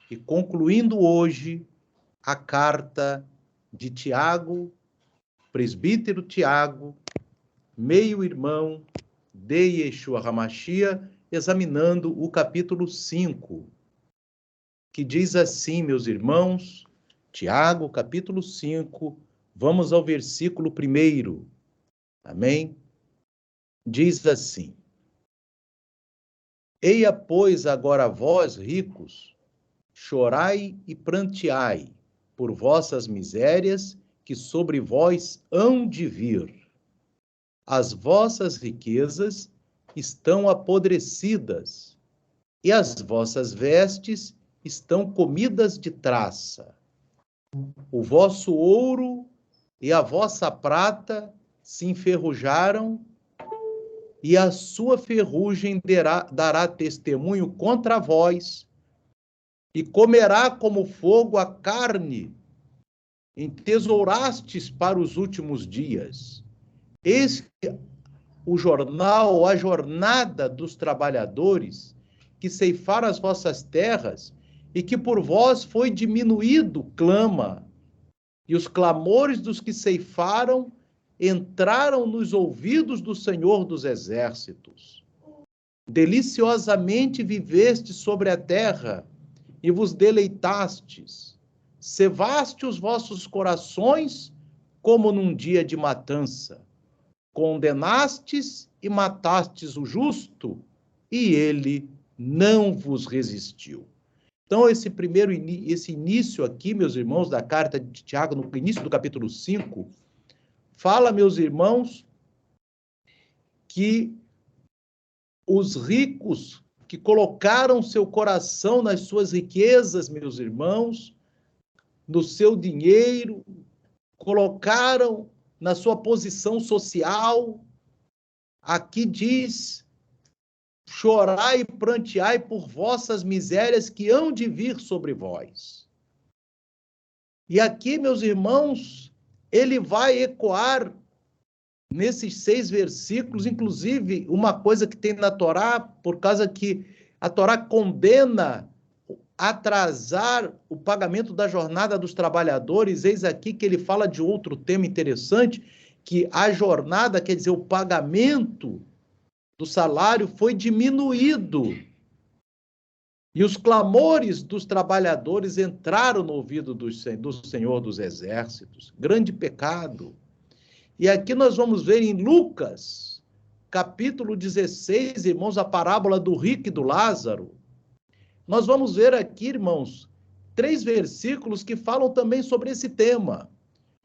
e concluindo hoje a carta de Tiago, presbítero Tiago, meio-irmão de Yeshua HaMashiach, examinando o capítulo 5, que diz assim, meus irmãos, Tiago, capítulo 5, vamos ao versículo 1. Amém? Diz assim: Eia, pois, agora vós, ricos, chorai e pranteai por vossas misérias que sobre vós hão de vir. As vossas riquezas estão apodrecidas, e as vossas vestes estão comidas de traça. O vosso ouro e a vossa prata se enferrujaram, e a sua ferrugem dará testemunho contra vós, e comerá como fogo a carne entesourastes para os últimos dias. Esse o jornal, a jornada dos trabalhadores que ceifaram as vossas terras e que por vós foi diminuído, clama. E os clamores dos que ceifaram entraram nos ouvidos do Senhor dos Exércitos. Deliciosamente viveste sobre a terra e vos deleitastes. Cevaste os vossos corações como num dia de matança. Condenastes e matastes o justo, e ele não vos resistiu. Então, esse início aqui, meus irmãos, da carta de Tiago, no início do capítulo 5, fala, meus irmãos, que os ricos que colocaram seu coração nas suas riquezas, meus irmãos, no seu dinheiro, colocaram na sua posição social, aqui diz: chorai e pranteai por vossas misérias que hão de vir sobre vós. E aqui, meus irmãos, ele vai ecoar nesses 6 versículos, inclusive uma coisa que tem na Torá, por causa que a Torá condena atrasar o pagamento da jornada dos trabalhadores. Eis aqui que ele fala de outro tema interessante, que a jornada, quer dizer, o pagamento do salário foi diminuído. E os clamores dos trabalhadores entraram no ouvido do Senhor dos Exércitos. Grande pecado. E aqui nós vamos ver em Lucas, capítulo 16, irmãos, a parábola do rico e do Lázaro. Nós vamos ver aqui, irmãos, 3 versículos que falam também sobre esse tema.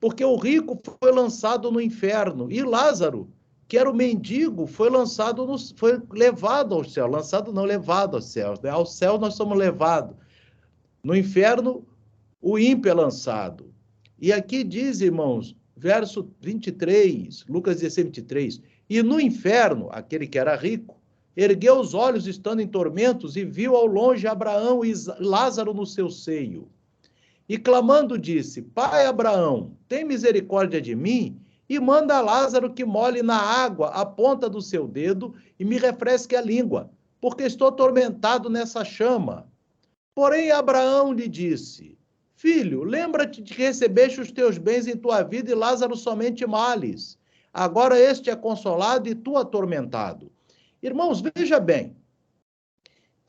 Porque o rico foi lançado no inferno e Lázaro, que era o mendigo, foi levado ao céu. Lançado não, levado ao céu. Né? Ao céu nós somos levados. No inferno, o ímpio é lançado. E aqui diz, irmãos, verso 23, Lucas 16, 23, e no inferno, aquele que era rico, ergueu os olhos estando em tormentos e viu ao longe Abraão e Lázaro no seu seio. E clamando disse: Pai Abraão, tem misericórdia de mim e manda a Lázaro que molhe na água a ponta do seu dedo e me refresque a língua, porque estou atormentado nessa chama. Porém Abraão lhe disse: Filho, lembra-te de que recebeste os teus bens em tua vida e Lázaro somente males. Agora este é consolado e tu atormentado. Irmãos, veja bem.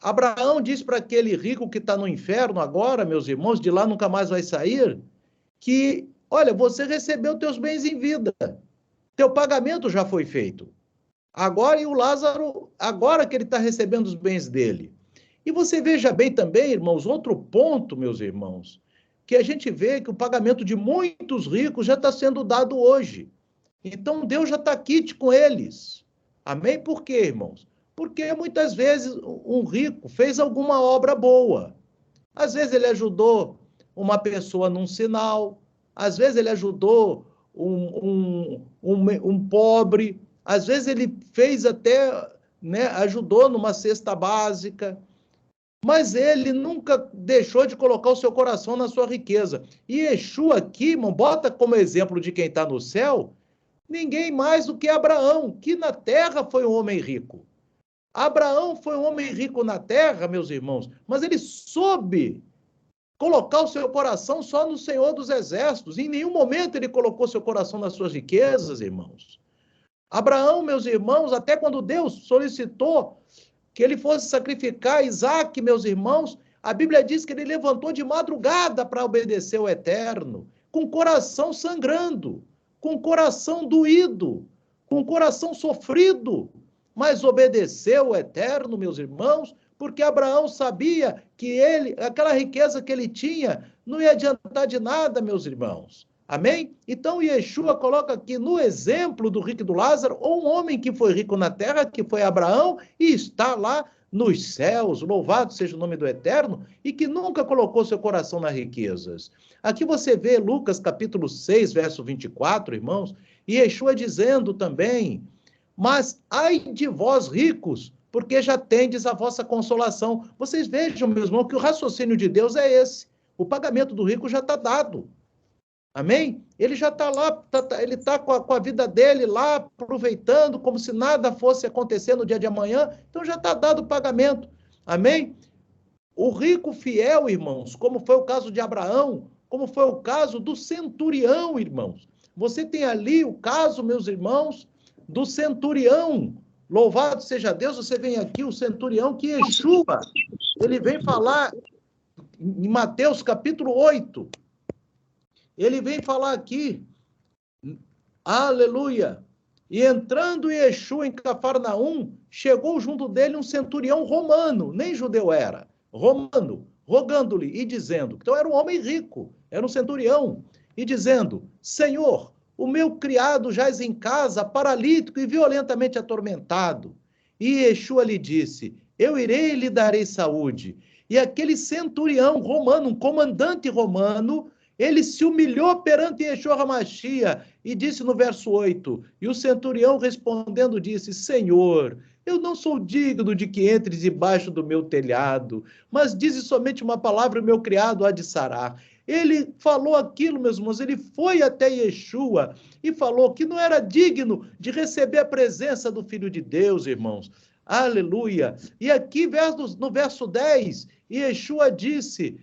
Abraão diz para aquele rico que está no inferno agora, meus irmãos, de lá nunca mais vai sair, que, olha, você recebeu teus bens em vida. Teu pagamento já foi feito. Agora, e o Lázaro, agora que ele está recebendo os bens dele. E você veja bem também, irmãos, outro ponto, meus irmãos, que a gente vê que o pagamento de muitos ricos já está sendo dado hoje. Então, Deus já está aqui com eles. Amém? Por quê, irmãos? Porque muitas vezes um rico fez alguma obra boa. Às vezes ele ajudou uma pessoa num sinal, às vezes ele ajudou um pobre, às vezes ele fez até, né, ajudou numa cesta básica, mas ele nunca deixou de colocar o seu coração na sua riqueza. E Yeshua aqui, irmão, bota como exemplo de quem está no céu, ninguém mais do que Abraão, que na terra foi um homem rico. Abraão foi um homem rico na terra, meus irmãos, mas ele soube colocar o seu coração só no Senhor dos Exércitos. Em nenhum momento ele colocou seu coração nas suas riquezas, irmãos. Abraão, meus irmãos, até quando Deus solicitou que ele fosse sacrificar Isaque, meus irmãos, a Bíblia diz que ele levantou de madrugada para obedecer o Eterno, com o coração sangrando, com o coração doído, com o coração sofrido, mas obedeceu o Eterno, meus irmãos, porque Abraão sabia que aquela riqueza que ele tinha, não ia adiantar de nada, meus irmãos. Amém? Então, Yeshua coloca aqui no exemplo do rico e do Lázaro, um homem que foi rico na terra, que foi Abraão, e está lá nos céus, louvado seja o nome do Eterno, e que nunca colocou seu coração nas riquezas. Aqui você vê Lucas capítulo 6, verso 24, irmãos, e Yeshua dizendo também, mas ai de vós ricos, porque já tendes a vossa consolação. Vocês vejam, meus irmãos, que o raciocínio de Deus é esse. O pagamento do rico já está dado. Amém? Ele já está lá, ele está com a vida dele lá, aproveitando, como se nada fosse acontecer no dia de amanhã. Então já está dado o pagamento. Amém? O rico fiel, irmãos, como foi o caso de Abraão, como foi o caso do centurião, irmãos. Você tem ali o caso, meus irmãos, do centurião. Louvado seja Deus, você vem aqui, o centurião que Yeshua, ele vem falar em Mateus capítulo 8. Ele vem falar aqui, aleluia, e entrando Yeshua em Cafarnaum, chegou junto dele um centurião romano, nem judeu era, romano, rogando-lhe e dizendo, então era um homem rico, era um centurião, e dizendo, Senhor, o meu criado jaz em casa, paralítico e violentamente atormentado. E Yeshua lhe disse, eu irei e lhe darei saúde. E aquele centurião romano, um comandante romano, ele se humilhou perante Yeshua HaMashiach e disse no verso 8, e o centurião respondendo disse, Senhor, eu não sou digno de que entres debaixo do meu telhado, mas dize somente uma palavra e o meu criado há de sarar. Ele falou aquilo, meus irmãos, ele foi até Yeshua e falou que não era digno de receber a presença do Filho de Deus, irmãos. Aleluia! E aqui no verso 10, Yeshua disse...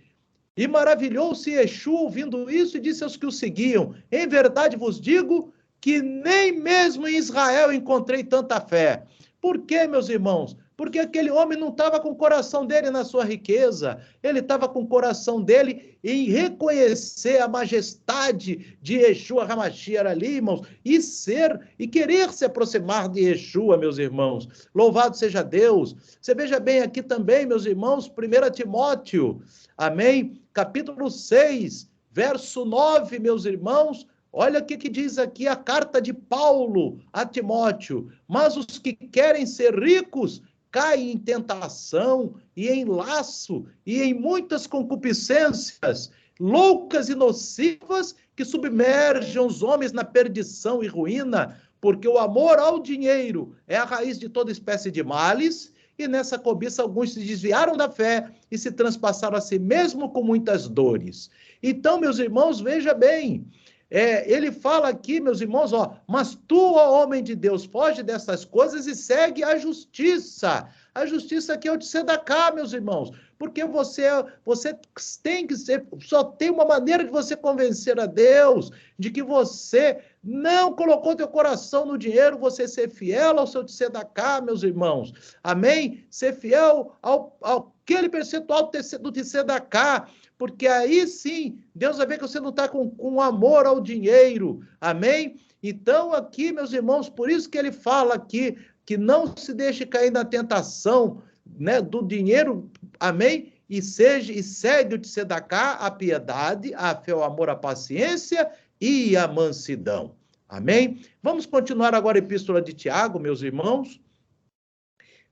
E maravilhou-se Yeshua ouvindo isso e disse aos que o seguiam, em verdade vos digo que nem mesmo em Israel encontrei tanta fé. Por quê, meus irmãos? Porque aquele homem não estava com o coração dele na sua riqueza, ele estava com o coração dele em reconhecer a majestade de Yeshua HaMashiach ali, irmãos, e querer se aproximar de Yeshua, meus irmãos. Louvado seja Deus. Você veja bem aqui também, meus irmãos, 1 Timóteo, amém? Capítulo 6, verso 9, meus irmãos, olha o que diz aqui a carta de Paulo a Timóteo. Mas os que querem ser ricos caem em tentação e em laço e em muitas concupiscências, loucas e nocivas, que submergem os homens na perdição e ruína, porque o amor ao dinheiro é a raiz de toda espécie de males, e nessa cobiça alguns se desviaram da fé e se transpassaram a si mesmo com muitas dores. Então, meus irmãos, veja bem, ele fala aqui, meus irmãos, mas tu, ó homem de Deus, foge dessas coisas e segue a justiça. A justiça que é o tzedakah, meus irmãos, porque você tem que ser, só tem uma maneira de você convencer a Deus de que você não colocou teu coração no dinheiro, você ser fiel ao seu tzedakah, meus irmãos. Amém? Ser fiel àquele percentual do tzedakah, porque aí sim, Deus vai ver que você não está com amor ao dinheiro. Amém? Então aqui, meus irmãos, por isso que ele fala aqui, que não se deixe cair na tentação, né, do dinheiro, amém? E segue o tzedakah, a piedade, a fé, o amor, a paciência e a mansidão. Amém? Vamos continuar agora a epístola de Tiago, meus irmãos.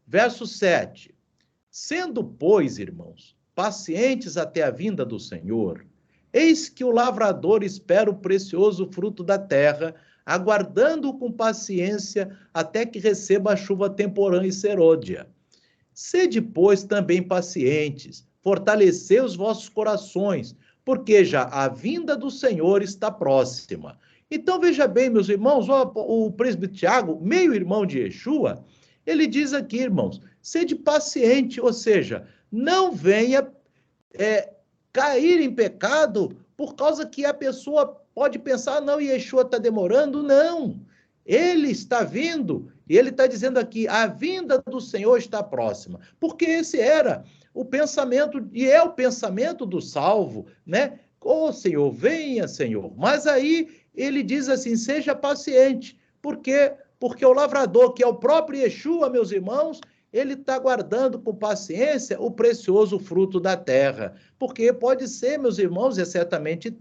Verso 7. Sendo, pois, irmãos, pacientes até a vinda do Senhor, eis que o lavrador espera o precioso fruto da terra, aguardando-o com paciência até que receba a chuva temporã e serôdia. Sede, pois, também pacientes, fortalecei os vossos corações, porque já a vinda do Senhor está próxima. Então, veja bem, meus irmãos, o presbítero Tiago, meio-irmão de Yeshua, Ele diz aqui, irmãos, sede paciente, ou seja, não venha cair em pecado por causa que a pessoa pode pensar, não, Yeshua está demorando. Não, ele está vindo, e ele está dizendo aqui, a vinda do Senhor está próxima, porque esse era o pensamento, e é o pensamento do salvo, né? Ô Senhor, venha, Senhor. Mas aí ele diz assim, seja paciente, porque o lavrador, que é o próprio Yeshua, meus irmãos, ele está guardando com paciência o precioso fruto da terra. Porque pode ser, meus irmãos, e certamente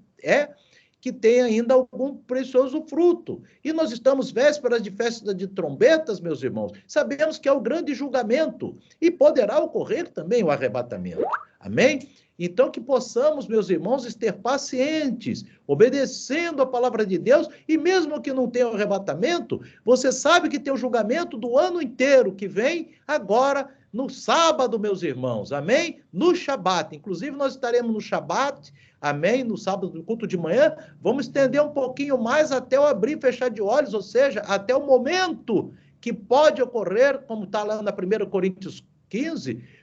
que tem ainda algum precioso fruto. E nós estamos vésperas de festa de trombetas, meus irmãos. Sabemos que é o grande julgamento e poderá ocorrer também o arrebatamento. Amém? Então, que possamos, meus irmãos, ter pacientes, obedecendo a palavra de Deus, e mesmo que não tenha o arrebatamento, você sabe que tem o julgamento do ano inteiro, que vem agora no sábado, meus irmãos, amém? No Shabat, inclusive nós estaremos no Shabat, amém? No sábado, no culto de manhã, vamos estender um pouquinho mais até o abrir e fechar de olhos, ou seja, até o momento que pode ocorrer, como está lá na 1 Coríntios 15,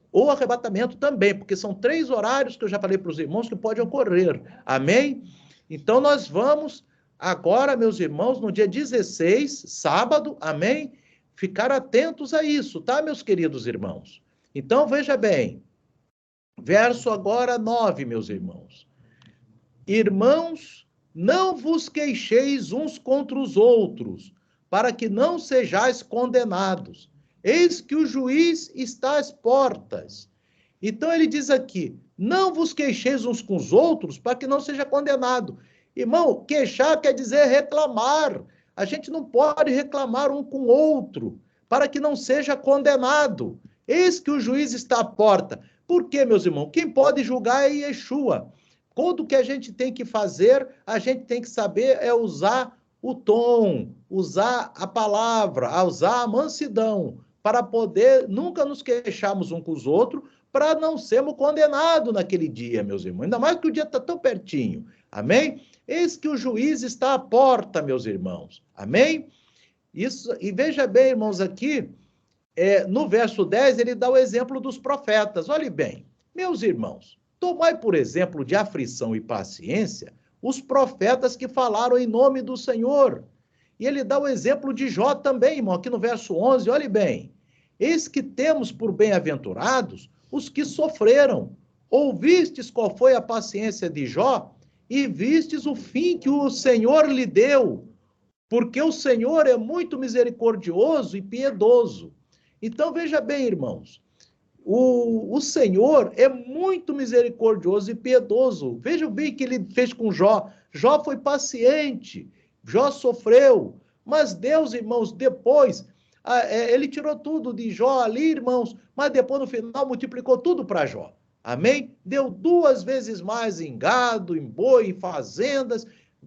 ou arrebatamento também, porque são 3 horários que eu já falei para os irmãos que pode ocorrer, amém? Então nós vamos agora, meus irmãos, no dia 16, sábado, amém? Ficar atentos a isso, tá, meus queridos irmãos? Então veja bem, verso agora 9, meus irmãos. Irmãos, não vos queixeis uns contra os outros, para que não sejais condenados. Eis que o juiz está às portas. Então ele diz aqui, não vos queixeis uns com os outros, para que não seja condenado. Irmão, queixar quer dizer reclamar. A gente não pode reclamar um com o outro, para que não seja condenado. Eis que o juiz está à porta. Por quê, meus irmãos? Quem pode julgar é Yeshua. Tudo que a gente tem que fazer, a gente tem que saber usar o tom, usar a palavra, usar a mansidão, para poder nunca nos queixarmos um com os outros, para não sermos condenados naquele dia, meus irmãos. Ainda mais que o dia está tão pertinho. Amém? Eis que o juiz está à porta, meus irmãos. Amém? Isso, e veja bem, irmãos, aqui, no verso 10, ele dá o exemplo dos profetas. Olhe bem, meus irmãos, tomai por exemplo de aflição e paciência os profetas que falaram em nome do Senhor. E ele dá o exemplo de Jó também, irmão, aqui no verso 11, olhe bem. Eis que temos por bem-aventurados os que sofreram. Ouvistes qual foi a paciência de Jó e vistes o fim que o Senhor lhe deu, porque o Senhor é muito misericordioso e piedoso. Então, veja bem, irmãos, o Senhor é muito misericordioso e piedoso. Veja bem o que ele fez com Jó. Jó foi paciente, Jó sofreu, mas Deus, irmãos, depois, ele tirou tudo de Jó ali, irmãos, mas depois no final multiplicou tudo para Jó. Amém? Deu 2 vezes mais em gado, em boi, em fazendas,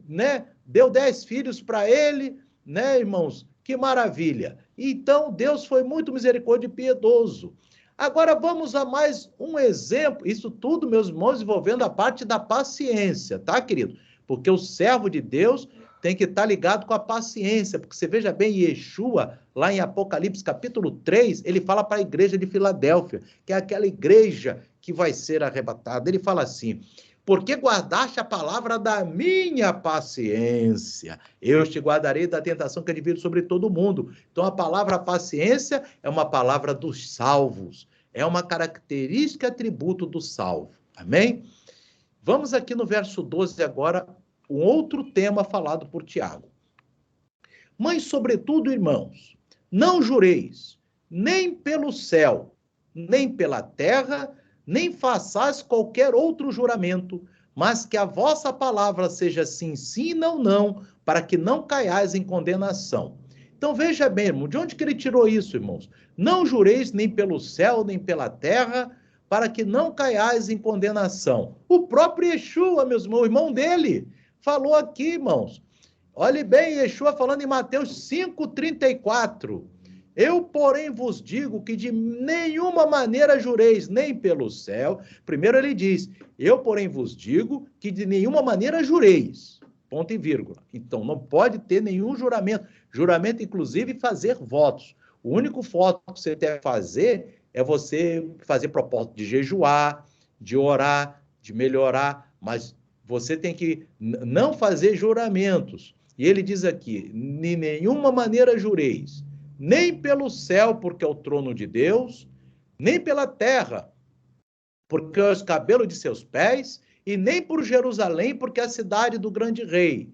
né? Deu 10 filhos para ele, né, irmãos? Que maravilha. Então, Deus foi muito misericordioso e piedoso. Agora, vamos a mais um exemplo. Isso tudo, meus irmãos, envolvendo a parte da paciência, tá, querido? Porque o servo de Deus tem que estar ligado com a paciência, porque você veja bem, Yeshua, lá em Apocalipse capítulo 3, ele fala para a igreja de Filadélfia, que é aquela igreja que vai ser arrebatada. Ele fala assim, porque guardaste a palavra da minha paciência, eu te guardarei da tentação que advir sobre todo mundo. Então, a palavra paciência é uma palavra dos salvos, é uma característica, atributo do salvo. Amém? Vamos aqui no verso 12 agora, um outro tema falado por Tiago. Mas, sobretudo, irmãos, não jureis, nem pelo céu, nem pela terra, nem façais qualquer outro juramento, mas que a vossa palavra seja sim, sim, não, não, para que não caiais em condenação. Então, veja bem, irmão, de onde que ele tirou isso, irmãos? Não jureis nem pelo céu, nem pela terra, para que não caiais em condenação. O próprio Yeshua, meus irmãos, o irmão dele, falou aqui, irmãos. Olhe bem, Yeshua falando em Mateus 5,34. Eu, porém, vos digo que de nenhuma maneira jureis, nem pelo céu. Primeiro ele diz, eu, porém, vos digo que de nenhuma maneira jureis. Ponto e vírgula. Então, não pode ter nenhum juramento. Juramento, inclusive, fazer votos. O único foco que você deve fazer é você fazer propósito de jejuar, de orar, de melhorar, mas você tem que não fazer juramentos. E ele diz aqui, de nenhuma maneira jureis, nem pelo céu, porque é o trono de Deus, nem pela terra, porque é os cabelos de seus pés, e nem por Jerusalém, porque é a cidade do grande rei.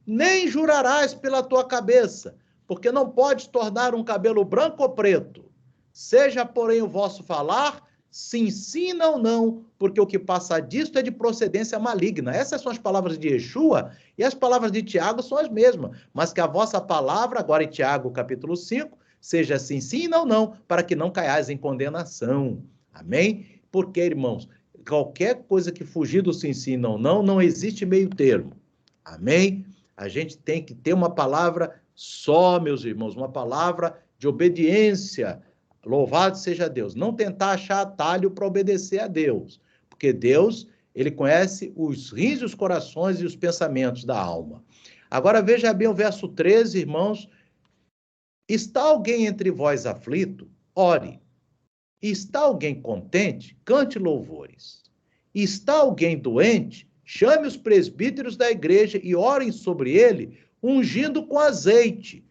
Nem jurarás pela tua cabeça, porque não podes tornar um cabelo branco ou preto. Seja, porém, o vosso falar, sim, sim, não, não, porque o que passa disto é de procedência maligna. Essas são as palavras de Yeshua, e as palavras de Tiago são as mesmas, mas que a vossa palavra, agora em Tiago, capítulo 5, seja sim, sim, não, não, para que não caiais em condenação. Amém? Porque, irmãos, qualquer coisa que fugir do sim, sim, não, não, não existe meio termo. Amém? A gente tem que ter uma palavra só, meus irmãos, uma palavra de obediência. Louvado seja Deus. Não tentar achar atalho para obedecer a Deus, porque Deus, ele conhece os rins, os corações e os pensamentos da alma. Agora veja bem o verso 13, irmãos. Está alguém entre vós aflito? Ore. Está alguém contente? Cante louvores. Está alguém doente? Chame os presbíteros da igreja e orem sobre ele, ungindo com azeite.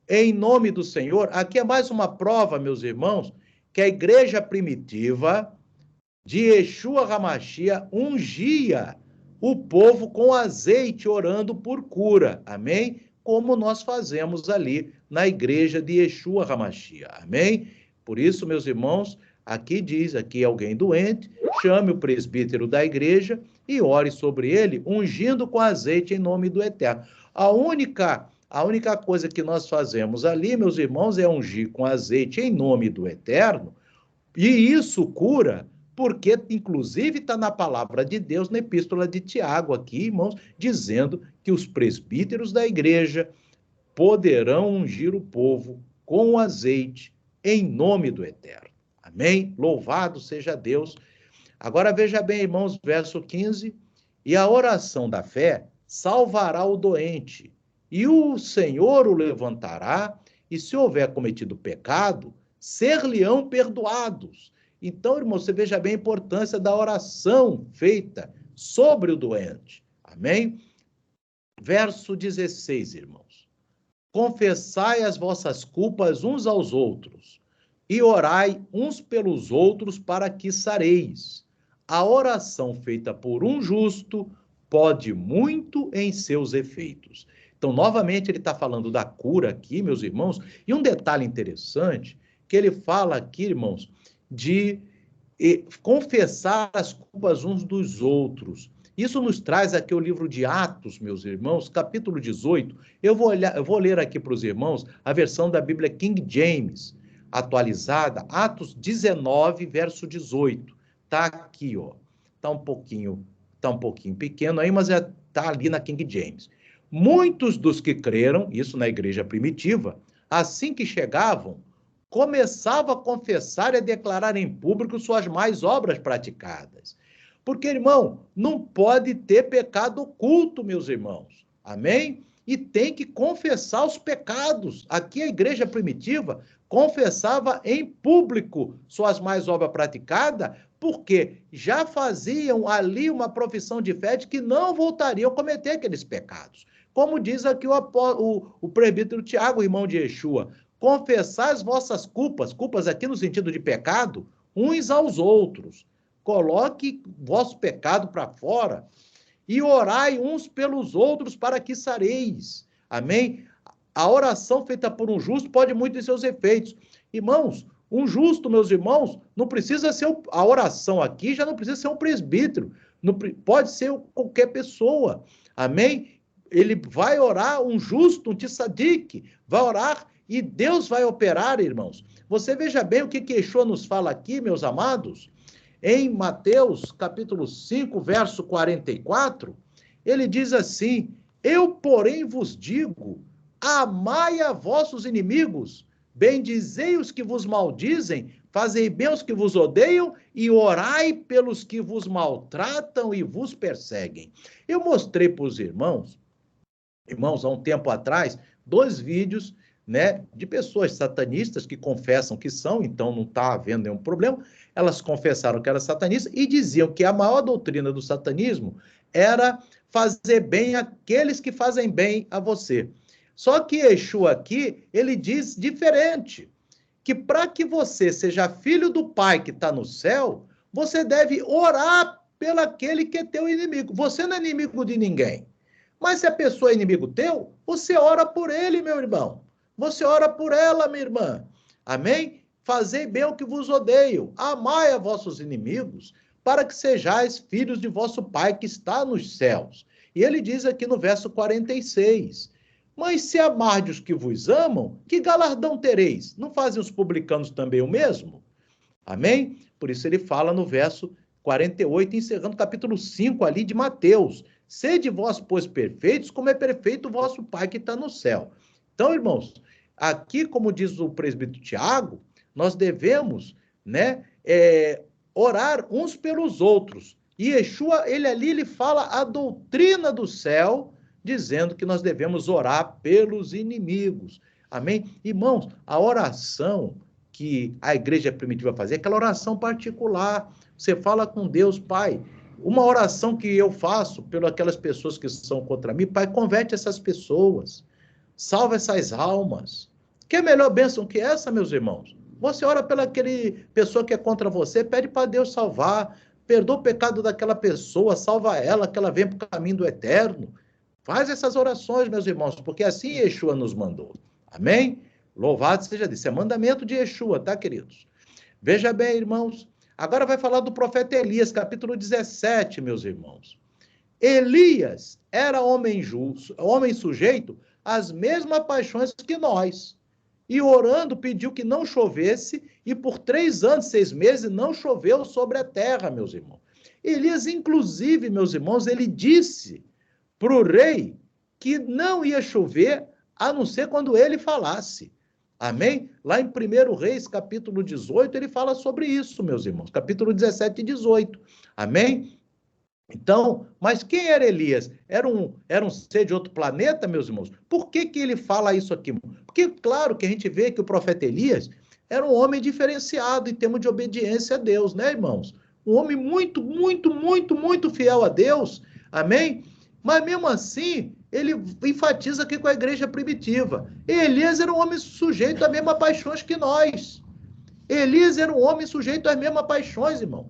Em nome do Senhor, aqui é mais uma prova, meus irmãos, que a igreja primitiva de Yeshua HaMashiach ungia o povo com azeite, orando por cura. Amém? Como nós fazemos ali na igreja de Yeshua HaMashiach. Amém? Por isso, meus irmãos, aqui diz, aqui alguém doente, chame o presbítero da igreja e ore sobre ele, ungindo com azeite em nome do Eterno. A única coisa que nós fazemos ali, meus irmãos, é ungir com azeite em nome do Eterno, e isso cura, porque inclusive está na palavra de Deus, na epístola de Tiago aqui, irmãos, dizendo que os presbíteros da igreja poderão ungir o povo com azeite em nome do Eterno. Amém? Louvado seja Deus. Agora veja bem, irmãos, verso 15. E a oração da fé salvará o doente, e o Senhor o levantará, e se houver cometido pecado, ser-lhe-ão perdoados. Então, irmão, você veja bem a importância da oração feita sobre o doente. Amém? Verso 16, irmãos. Confessai as vossas culpas uns aos outros, e orai uns pelos outros para que sareis. A oração feita por um justo pode muito em seus efeitos. Então, novamente, ele está falando da cura aqui, meus irmãos, e um detalhe interessante, que ele fala aqui, irmãos, de confessar as culpas uns dos outros. Isso nos traz aqui o livro de Atos, meus irmãos, capítulo 18. Eu vou ler aqui para os irmãos a versão da Bíblia King James, atualizada, Atos 19, verso 18. Está aqui, ó. Está um pouquinho pequeno aí, mas está ali na King James. Muitos dos que creram, isso na igreja primitiva, assim que chegavam, começava a confessar e a declarar em público suas más obras praticadas. Porque, irmão, não pode ter pecado oculto, meus irmãos. Amém? E tem que confessar os pecados. Aqui a igreja primitiva confessava em público suas más obras praticadas, porque já faziam ali uma profissão de fé de que não voltariam a cometer aqueles pecados. Como diz aqui o presbítero Tiago, irmão de Yeshua, confessar as vossas culpas aqui no sentido de pecado, uns aos outros. Coloque vosso pecado para fora e orai uns pelos outros para que sareis. Amém? A oração feita por um justo pode muito em seus efeitos. Irmãos, um justo, meus irmãos, não precisa ser a oração aqui, já não precisa ser um presbítero, pode ser qualquer pessoa. Amém? Ele vai orar, um justo, um tzadik, vai orar e Deus vai operar, irmãos. Você veja bem o que Yeshua nos fala aqui, meus amados. Em Mateus, capítulo 5, verso 44, ele diz assim: eu, porém, vos digo, amai a vossos inimigos, bendizei os que vos maldizem, fazei bem os que vos odeiam e orai pelos que vos maltratam e vos perseguem. Eu mostrei para os irmãos, há um tempo atrás, 2 vídeos né, de pessoas satanistas que confessam que são, então não está havendo nenhum problema. Elas confessaram que eram satanistas e diziam que a maior doutrina do satanismo era fazer bem àqueles que fazem bem a você. Só que Yeshua aqui, ele diz diferente, que para que você seja filho do Pai que está no céu, você deve orar pelo aquele que é teu inimigo. Você não é inimigo de ninguém. Mas se a pessoa é inimigo teu, você ora por ele, meu irmão. Você ora por ela, minha irmã. Amém? Fazei bem o que vos odeio. Amai a vossos inimigos, para que sejais filhos de vosso Pai que está nos céus. E ele diz aqui no verso 46, mas se amardes os que vos amam, que galardão tereis? Não fazem os publicanos também o mesmo? Amém? Por isso ele fala no verso 48, encerrando o capítulo 5 ali de Mateus. Sede vós, pois, perfeitos, como é perfeito o vosso Pai que está no céu. Então, irmãos, aqui, como diz o presbítero Tiago, nós devemos, né, orar uns pelos outros. E Yeshua, ele fala a doutrina do céu, dizendo que nós devemos orar pelos inimigos. Amém? Irmãos, a oração que a igreja primitiva fazia é aquela oração particular. Você fala com Deus, Pai. Uma oração que eu faço pelas aquelas pessoas que são contra mim, Pai, converte essas pessoas. Salva essas almas. Que melhor bênção que essa, meus irmãos? Você ora pela aquele pessoa que é contra você, pede para Deus salvar, perdoa o pecado daquela pessoa, salva ela, que ela venha para o caminho do eterno. Faz essas orações, meus irmãos, porque assim Yeshua nos mandou. Amém? Louvado seja Deus. Isso é mandamento de Yeshua, tá, queridos? Veja bem, irmãos. Agora vai falar do profeta Elias, capítulo 17, meus irmãos. Elias era homem justo, homem sujeito às mesmas paixões que nós. E orando pediu que não chovesse, e por 3 anos, 6 meses, não choveu sobre a terra, meus irmãos. Elias, inclusive, meus irmãos, ele disse para o rei que não ia chover, a não ser quando ele falasse. Amém? Lá em 1 Reis, capítulo 18, ele fala sobre isso, meus irmãos. Capítulo 17 e 18. Amém? Então, mas quem era Elias? Era um ser de outro planeta, meus irmãos? Por que ele fala isso aqui? Porque, claro, que a gente vê que o profeta Elias era um homem diferenciado em termos de obediência a Deus, né, irmãos? Um homem muito, muito, muito, muito fiel a Deus. Amém? Mas, mesmo assim, ele enfatiza aqui com a igreja primitiva. Elias era um homem sujeito às mesmas paixões que nós. Elias era um homem sujeito às mesmas paixões, irmão.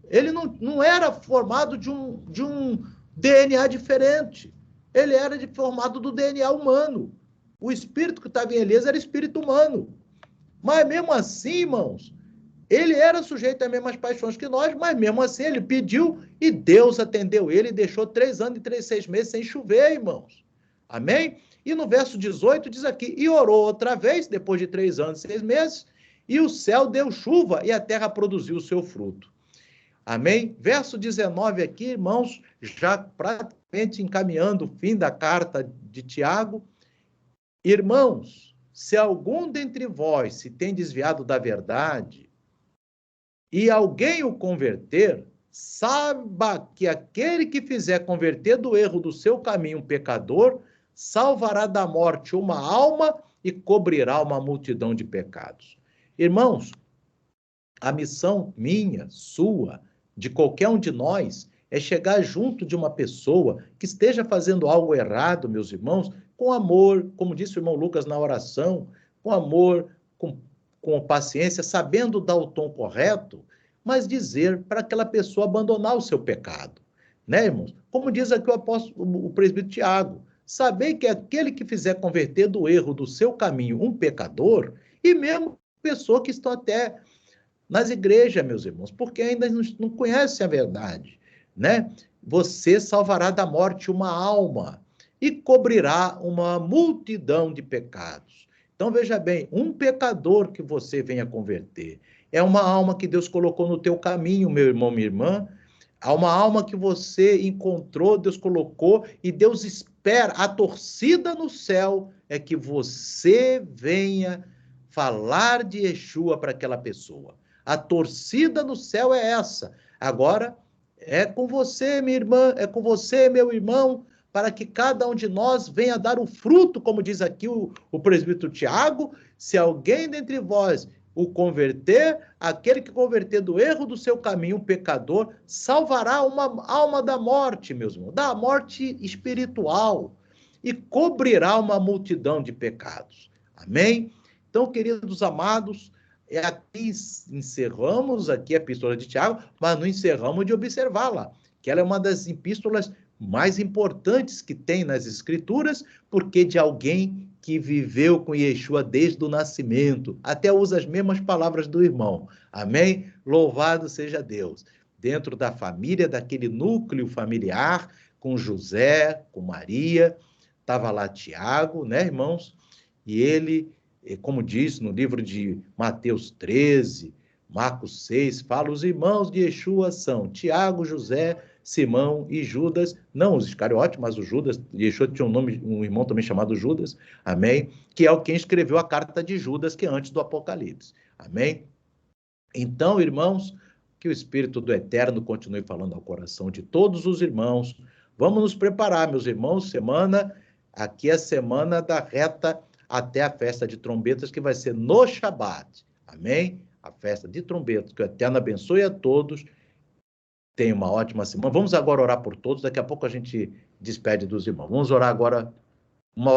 Ele não era formado de um DNA diferente. Ele era formado do DNA humano. O espírito que estava em Elias era espírito humano. Mas mesmo assim, irmãos, ele era sujeito às mesmas paixões que nós, mas mesmo assim ele pediu e Deus atendeu ele e deixou 3 anos e 6 meses sem chover, irmãos. Amém? E no verso 18 diz aqui, e orou outra vez, depois de 3 anos e 6 meses, e o céu deu chuva e a terra produziu o seu fruto. Amém? Verso 19 aqui, irmãos, já praticamente encaminhando o fim da carta de Tiago. Irmãos, se algum dentre vós se tem desviado da verdade e alguém o converter, saiba que aquele que fizer converter do erro do seu caminho um pecador, salvará da morte uma alma e cobrirá uma multidão de pecados. Irmãos, a missão minha, sua, de qualquer um de nós, é chegar junto de uma pessoa que esteja fazendo algo errado, meus irmãos, com amor, como disse o irmão Lucas na oração, com amor, com paciência, sabendo dar o tom correto, mas dizer para aquela pessoa abandonar o seu pecado. Né, irmãos? Como diz aqui o presbítero Tiago, saber que aquele que fizer converter do erro do seu caminho um pecador, e mesmo pessoa que estão até nas igrejas, meus irmãos, porque ainda não conhecem a verdade, né? Você salvará da morte uma alma e cobrirá uma multidão de pecados. Então, veja bem, um pecador que você venha converter é uma alma que Deus colocou no teu caminho, meu irmão, minha irmã. Há uma alma que você encontrou, Deus colocou, e Deus espera, a torcida no céu é que você venha falar de Yeshua para aquela pessoa. A torcida no céu é essa. Agora, é com você, minha irmã, é com você, meu irmão, para que cada um de nós venha dar o fruto, como diz aqui o presbítero Tiago, se alguém dentre vós o converter, aquele que converter do erro do seu caminho, um pecador, salvará uma alma da morte, meus irmãos, da morte espiritual, e cobrirá uma multidão de pecados. Amém? Então, queridos amados, aqui encerramos aqui a epístola de Tiago, mas não encerramos de observá-la, que ela é uma das epístolas mais importantes que tem nas Escrituras, porque de alguém que viveu com Yeshua desde o nascimento, até usa as mesmas palavras do irmão. Amém? Louvado seja Deus. Dentro da família, daquele núcleo familiar, com José, com Maria, estava lá Tiago, né, irmãos? E ele, como diz no livro de Mateus 13, Marcos 6, fala, os irmãos de Yeshua são Tiago, José, Simão e Judas, não os Iscariotes, mas o Judas. Yeshua tinha um irmão também chamado Judas, amém? Que é quem escreveu a carta de Judas, que é antes do Apocalipse, amém? Então, irmãos, que o Espírito do Eterno continue falando ao coração de todos os irmãos. Vamos nos preparar, meus irmãos, aqui é a semana da reta até a festa de trombetas, que vai ser no Shabat, amém? A festa de trombetas, que o Eterno abençoe a todos. Tenha uma ótima semana. Vamos agora orar por todos. Daqui a pouco a gente despede dos irmãos. Vamos orar agora uma hora.